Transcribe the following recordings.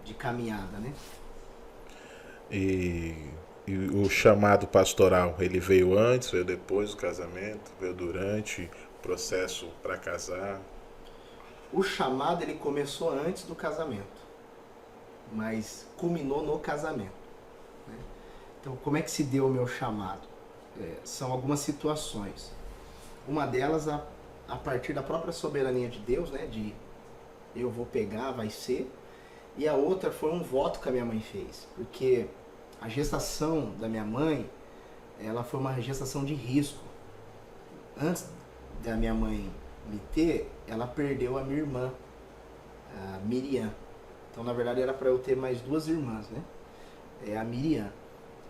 de caminhada, né? E, e o chamado pastoral, ele veio antes, veio depois do casamento, veio durante o processo para casar? O chamado ele começou antes do casamento, mas culminou no casamento, né? Então, como é que se deu o meu chamado? São algumas situações. Uma delas a partir da própria soberania de Deus, né? De eu vou pegar, vai ser. E a outra foi um voto que a minha mãe fez, porque a gestação da minha mãe, ela foi uma gestação de risco. Antes da minha mãe me ter, ela perdeu a minha irmã, a Miriam. Então, na verdade, era para eu ter mais duas irmãs, né? A Miriam.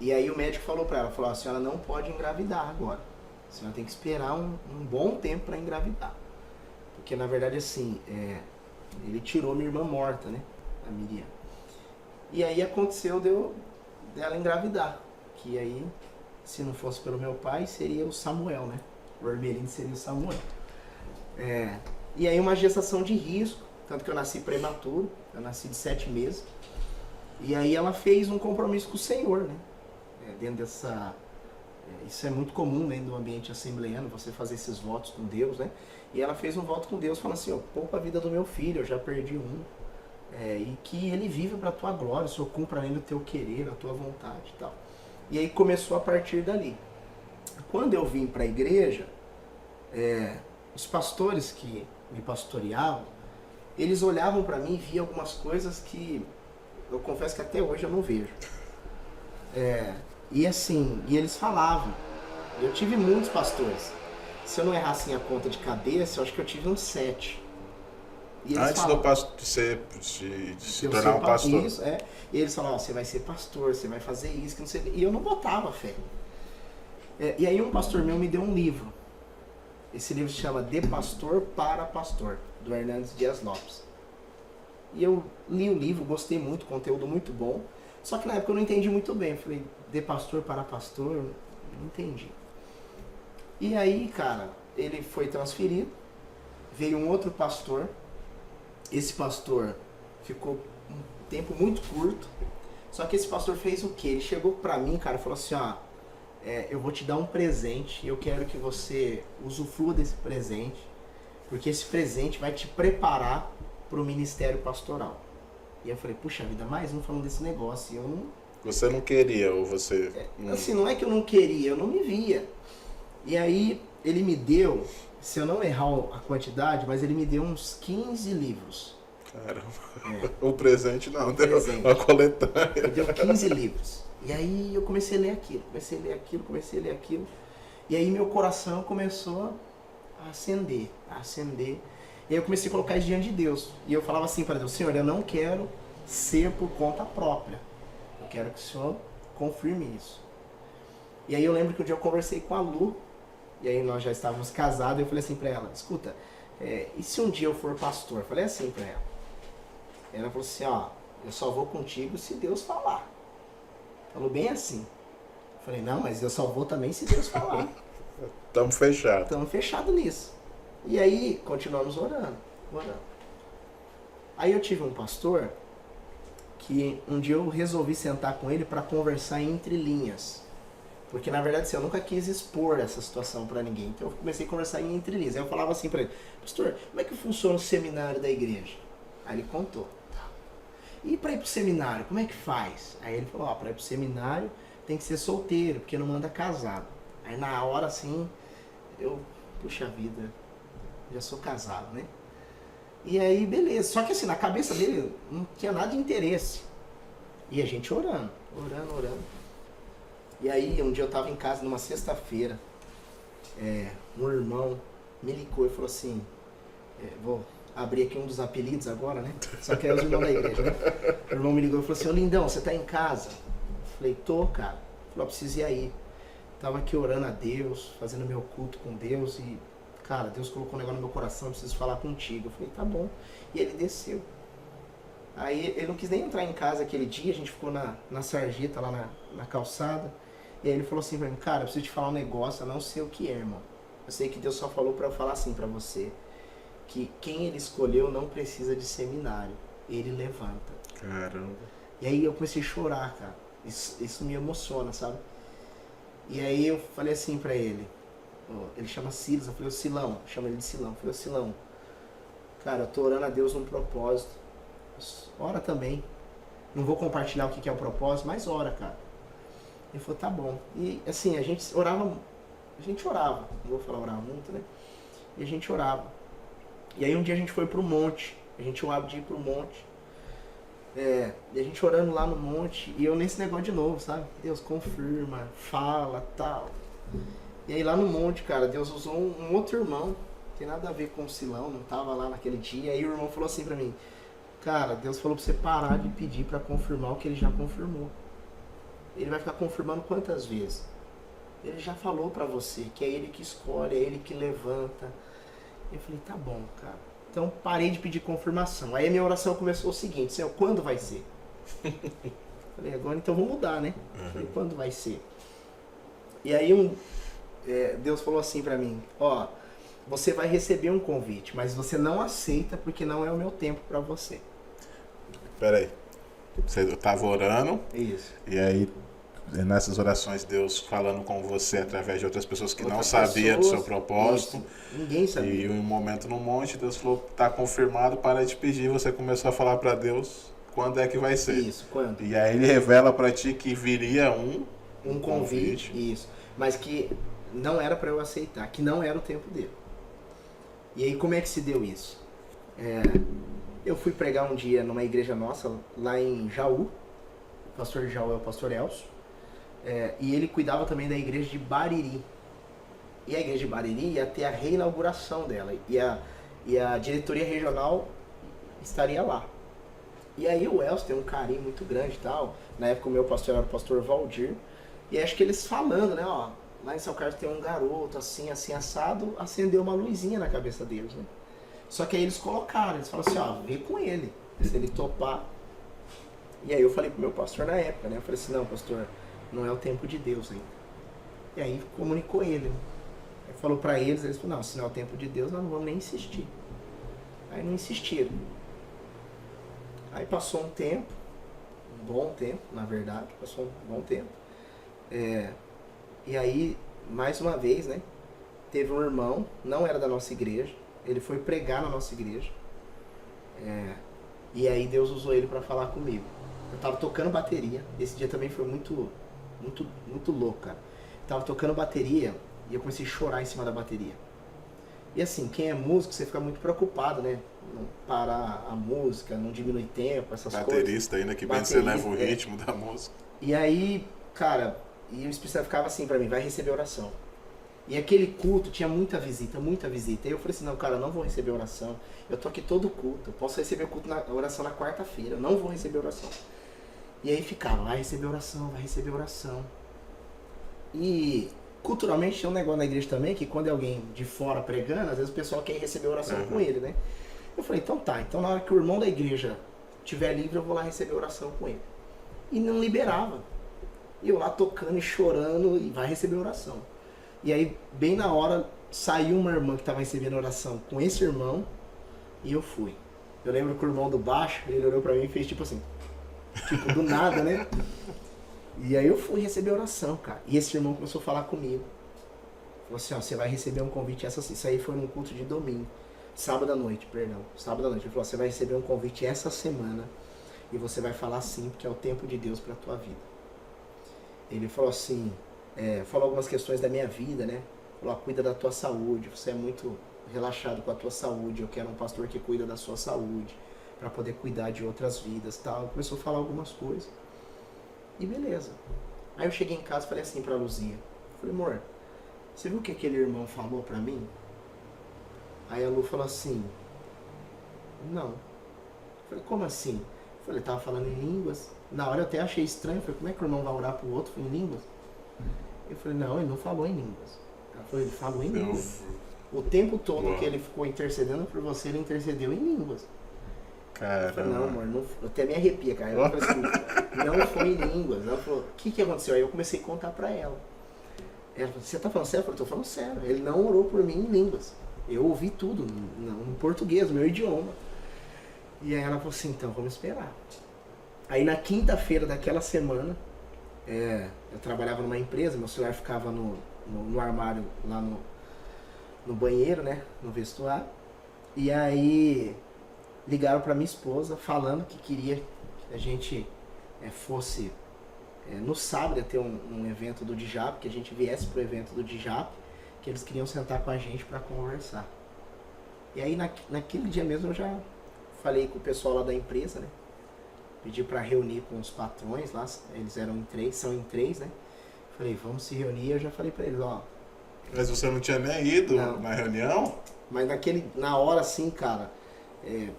E aí o médico falou para ela, falou, a senhora não pode engravidar agora. A senhora tem que esperar um bom tempo para engravidar. Porque, na verdade, assim, ele tirou minha irmã morta, né? A Miriam. E aí aconteceu dela engravidar. Que aí, se não fosse pelo meu pai, seria o Samuel, né? O Hermelino seria o Samuel. E aí uma gestação de risco, tanto que eu nasci prematuro, eu nasci de 7 meses. E aí ela fez um compromisso com o Senhor, né? Dentro dessa... isso é muito comum, né, no ambiente assembleano, você fazer esses votos com Deus, né? E ela fez um voto com Deus, falando assim, poupa a vida do meu filho, eu já perdi um. E que ele viva para a tua glória, o Senhor cumpra nele o teu querer, a tua vontade e tal. E aí começou a partir dali. Quando eu vim para a igreja, os pastores que me pastoreavam, eles olhavam para mim e viam algumas coisas que eu confesso que até hoje eu não vejo. E assim, e eles falavam. Eu tive muitos pastores. Se eu não errasse a conta de cabeça, eu acho que eu tive uns 7. E eles Antes falavam, de se tornar um pastor. Isso, E eles falavam, você vai ser pastor, você vai fazer isso, que não sei o quê. E eu não botava fé. E aí um pastor meu me deu um livro. Esse livro se chama De Pastor para Pastor, do Hernandes Dias Lopes. E eu li o livro, gostei muito, conteúdo muito bom. Só que na época eu não entendi muito bem. Eu falei, de pastor para pastor, não entendi. E aí, cara, ele foi transferido. Veio um outro pastor. Esse pastor ficou um tempo muito curto. Só que esse pastor fez o quê? Ele chegou pra mim, cara, e falou assim, eu vou te dar um presente. Eu quero que você usufrua desse presente. Porque esse presente vai te preparar pro ministério pastoral. E eu falei, puxa vida, mais um falando desse negócio. E eu não... Você não queria, ou você... Assim, não é que eu não queria, eu não me via. E aí, ele me deu, se eu não errar a quantidade, mas ele me deu uns 15 livros. Caramba. O presente não, deu presente. uma coletânea. Ele deu 15 livros. E aí eu comecei a ler aquilo, comecei a ler aquilo. E aí meu coração começou a acender. E aí eu comecei a colocar isso diante de Deus. E eu falava assim para Deus, Senhor, eu não quero ser por conta própria. Eu quero que o Senhor confirme isso. E aí eu lembro que um dia eu conversei com a Lu, e aí nós já estávamos casados, e eu falei assim para ela, escuta, e se um dia eu for pastor? Eu falei assim para ela. Ela falou assim, eu só vou contigo se Deus falar. Falou bem assim. Eu falei, não, mas eu só vou também se Deus falar. Estamos fechados. Estamos fechados nisso. E aí, continuamos orando. Aí eu tive um pastor que um dia eu resolvi sentar com ele para conversar entre linhas. Porque, na verdade, assim, eu nunca quis expor essa situação para ninguém. Então eu comecei a conversar em entre linhas. Aí eu falava assim para ele, pastor, como é que funciona o seminário da igreja? Aí ele contou. E para ir pro seminário, como é que faz? Aí ele falou, para ir pro seminário tem que ser solteiro, porque não manda casado. Aí na hora, assim, eu, puxa vida, já sou casado, né? E aí, beleza. Só que assim, na cabeça dele não tinha nada de interesse. E a gente orando. E aí, um dia eu tava em casa, numa sexta-feira, um irmão me ligou e falou assim, vou abrir aqui um dos apelidos agora, né? Só que é os irmãos da igreja, né? O irmão me ligou e falou assim, ô lindão, você tá em casa? Eu falei, tô, cara. Ele falou, preciso ir aí. Tava aqui orando a Deus, fazendo meu culto com Deus e, cara, Deus colocou um negócio no meu coração, eu preciso falar contigo. Eu falei, tá bom. E ele desceu. Aí ele não quis nem entrar em casa aquele dia, a gente ficou na sarjeta, lá na calçada. E aí ele falou assim pra mim, cara, eu preciso te falar um negócio, eu não sei o que é, irmão. Eu sei que Deus só falou pra eu falar assim pra você, que quem ele escolheu não precisa de seminário. ele levanta. Caramba. E aí eu comecei a chorar, cara. Isso me emociona, sabe? E aí eu falei assim pra ele, ele chama Silas, eu falei, ô Silão, chama ele de Silão, eu falei, ô Silão, cara, eu tô orando a Deus num propósito, ora também, não vou compartilhar o que é o propósito, mas ora, cara. Ele falou, tá bom. E assim, a gente orava, não vou falar orar muito, né? E a gente orava. E aí um dia a gente foi pro monte, a gente orava de ir pro monte. E a gente orando lá no monte, e eu nesse negócio de novo, sabe? Deus confirma, fala, tal. E aí lá no monte, cara, Deus usou um outro irmão, não tem nada a ver com o Silão, não tava lá naquele dia. E aí o irmão falou assim pra mim, cara, Deus falou pra você parar de pedir pra confirmar o que ele já confirmou. Ele vai ficar confirmando quantas vezes? Ele já falou pra você que é ele que escolhe, é ele que levanta. Eu falei, tá bom, cara. Então parei de pedir confirmação. Aí a minha oração começou o seguinte, Senhor, quando vai ser? Falei, agora então vou mudar, né? Falei, quando vai ser? E aí Deus falou assim pra mim, ó, você vai receber um convite, mas você não aceita porque não é o meu tempo pra você. Peraí. Você estava orando. Isso. E aí, nessas orações, Deus falando com você através de outras pessoas que Outras não sabiam do pessoas, seu propósito. isso. Ninguém sabia. E um momento no monte, Deus falou, tá confirmado, para de pedir. Você começou a falar para Deus quando é que vai ser. Isso, quando? E aí ele revela para ti que viria Um convite, isso. Mas que não era para eu aceitar, que não era o tempo dele. E aí como é que se deu isso? Eu fui pregar um dia numa igreja nossa, lá em Jaú. O pastor Jaú é o pastor Elcio. E ele cuidava também da igreja de Bariri. E a igreja de Bariri ia ter a reinauguração dela. E a diretoria regional estaria lá. E aí o Elcio tem um carinho muito grande e tal. Na época o meu pastor era o pastor Valdir. E acho que eles falando, né, ó, lá em São Carlos tem um garoto assim, assim, assado, acendeu uma luzinha na cabeça deles, né? Só que aí eles colocaram, eles falaram assim, ó, vem com ele, se ele topar. E aí eu falei pro meu pastor na época, né, eu falei assim, não, pastor, não é o tempo de Deus ainda. E aí comunicou ele, né? Aí falou pra eles falaram, não, se não é o tempo de Deus, nós não vamos nem insistir. Aí não insistiram. Aí passou um tempo, um bom tempo, na verdade, passou um bom tempo. E aí, mais uma vez, né, teve um irmão, não era da nossa igreja, ele foi pregar na nossa igreja. E aí Deus usou ele para falar comigo. Eu tava tocando bateria, esse dia também foi muito louco, cara. Eu tava tocando bateria e eu comecei a chorar em cima da bateria. E assim, quem é músico, você fica muito preocupado, né? Não parar a música, não diminuir tempo, essas coisas. Baterista ainda, que bem você leva o ritmo da música. E aí, cara, e o Espírito Santo ficava assim pra mim, vai receber oração. E aquele culto tinha muita visita, muita visita. E eu falei assim, não, cara, eu não vou receber oração. Eu tô aqui todo culto, eu posso receber oração na quarta-feira, eu não vou receber oração. E aí ficava, vai receber oração, vai receber oração. E culturalmente tem um negócio na igreja também, que quando é alguém de fora pregando, às vezes o pessoal quer receber oração com ele, né? Eu falei, então tá, então na hora que o irmão da igreja estiver livre, eu vou lá receber oração com ele. E não liberava. E eu lá tocando e chorando, e vai receber oração. E aí, bem na hora, saiu uma irmã que estava recebendo oração com esse irmão, e eu fui. Eu lembro que o irmão do baixo, ele olhou pra mim e fez tipo assim, tipo do nada, né? E aí eu fui receber oração, cara. E esse irmão começou a falar comigo. Falou assim, ó, você vai receber um convite, isso aí foi num culto de domingo. Sábado à noite. Ele falou, você vai receber um convite essa semana, e você vai falar sim, porque é o tempo de Deus pra tua vida. Ele falou assim, falou algumas questões da minha vida, né? Falou, cuida da tua saúde, você é muito relaxado com a tua saúde, eu quero um pastor que cuida da sua saúde, para poder cuidar de outras vidas, tal. Começou a falar algumas coisas. E beleza. Aí eu cheguei em casa e falei assim pra Luzia, falei, amor, você viu o que aquele irmão falou pra mim? Aí a Lu falou assim, não. Eu falei, como assim? Eu falei, tava falando em línguas. Na hora eu até achei estranho, falei, como é que o irmão vai orar pro outro em línguas? Eu falei, não, ele não falou em línguas. Ela falou, ele falou em línguas. O tempo todo que ele ficou intercedendo por você, ele intercedeu em línguas. Caramba. Eu falei, não, amor, não, eu até me arrepia, cara. Eu falei assim, não foi em línguas. Ela falou, o que aconteceu? Aí eu comecei a contar pra ela. Ela falou, você tá falando sério? Eu falei, tô falando sério. Ele não orou por mim em línguas. Eu ouvi tudo, em português, meu idioma. E aí ela falou assim, então vamos esperar. Aí na quinta-feira daquela semana, eu trabalhava numa empresa, meu celular ficava no armário lá no banheiro, né? No vestuário. E aí ligaram pra minha esposa falando que queria que a gente fosse no sábado, ia ter um evento do Djap, que a gente viesse pro evento do Djap, que eles queriam sentar com a gente para conversar. E aí naquele dia mesmo eu já falei com o pessoal lá da empresa, né? Pedi para reunir com os patrões lá, eles são em três, né? Falei, vamos se reunir, eu já falei para eles, ó. Mas você não tinha nem ido na reunião? Mas na hora assim, cara, é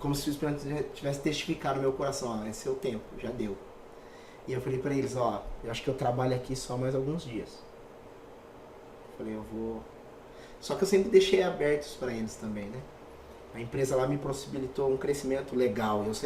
como se o Espírito tivesse testificado no meu coração, ó, esse é o tempo, já deu. E eu falei para eles, ó, eu acho que eu trabalho aqui só mais alguns dias. Falei, eu vou... Só que eu sempre deixei abertos para eles também, né? A empresa lá me possibilitou um crescimento legal. Eu sempre